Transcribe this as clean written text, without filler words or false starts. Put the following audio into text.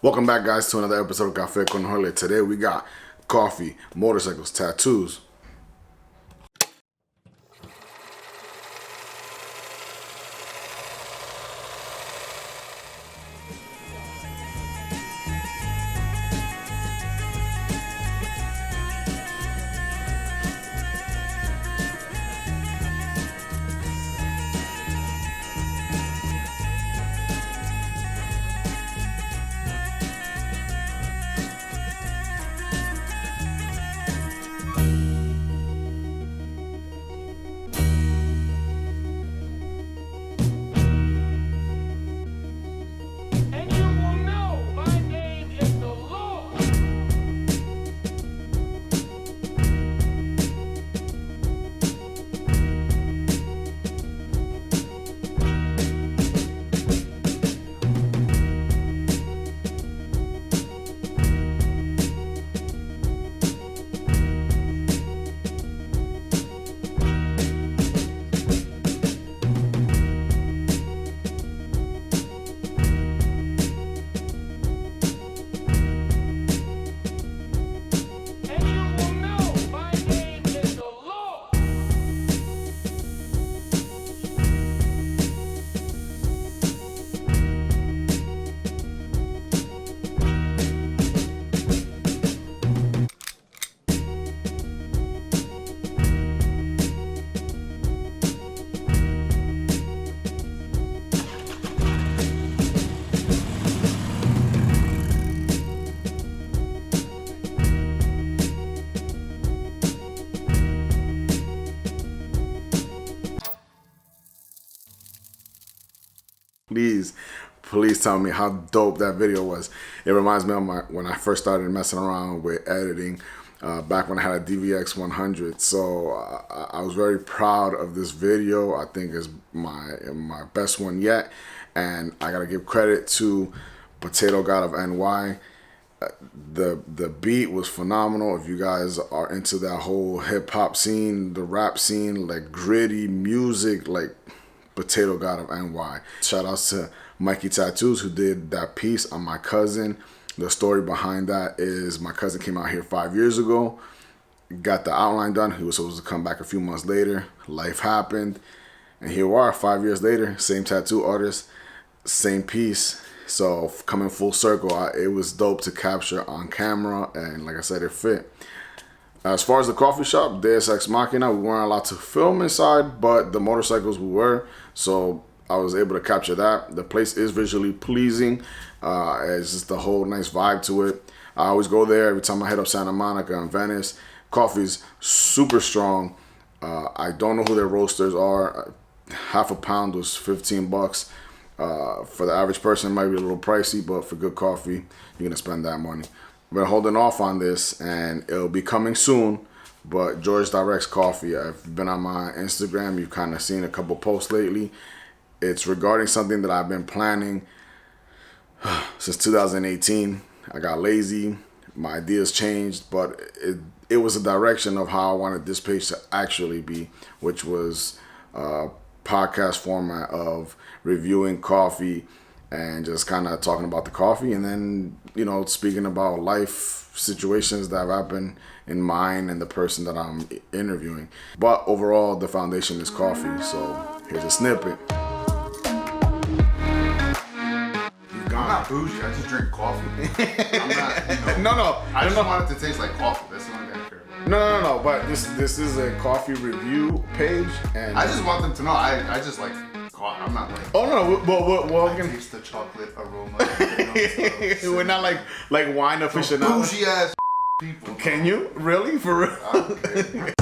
Welcome back, guys, to another episode of Café con Jorge. Today we got coffee, motorcycles, tattoos. Please tell me how dope that video was. It reminds me of when I first started messing around with editing back when I had a DVX 100. So I was very proud of this video. I think it's my best one yet. And I gotta give credit to Potato God of NY. The beat was phenomenal. If you guys are into that whole hip hop scene, the rap scene, like gritty music, like Potato God of NY. Shout outs to Mikey Tattoos, who did that piece on my cousin. The story behind that is my cousin came out here 5 years ago, got the outline done. He was supposed to come back a few months later. Life happened, and here we are 5 years later, same tattoo artist, same piece. So coming full circle, it was dope to capture on camera, and like I said, it fit. As far as the coffee shop, Deus Ex Machina, we weren't allowed to film inside, but the motorcycles we were, so I was able to capture that. The place is visually pleasing. It's just a whole nice vibe to it. I always go there every time I head up Santa Monica and Venice. Coffee's super strong. I don't know who their roasters are. Half a pound was 15 bucks. For the average person, it might be a little pricey, but for good coffee, you're gonna spend that money. We're holding off on this, and it'll be coming soon. But JORGE Directs Coffee, I've been on my Instagram. You've kind of seen a couple posts lately. It's regarding something that I've been planning since 2018. I got lazy. My ideas changed, but it was a direction of how I wanted this page to actually be, which was a podcast format of reviewing coffee and just kind of talking about the coffee, and then, you know, speaking about life situations that have happened in mine and the person that I'm interviewing. But overall, the foundation is coffee. So here's a snippet. I'm not bougie, I just drink coffee. I'm not, you know, No. I just want it to taste like coffee. That's the only thing I care about. No. But this is a coffee review page, and I just want them to know I just like coffee. I'm not like, oh no, well I taste the chocolate aroma. we're not like wine aficionados. Bougie ass people. Can you really, for real? I don't care.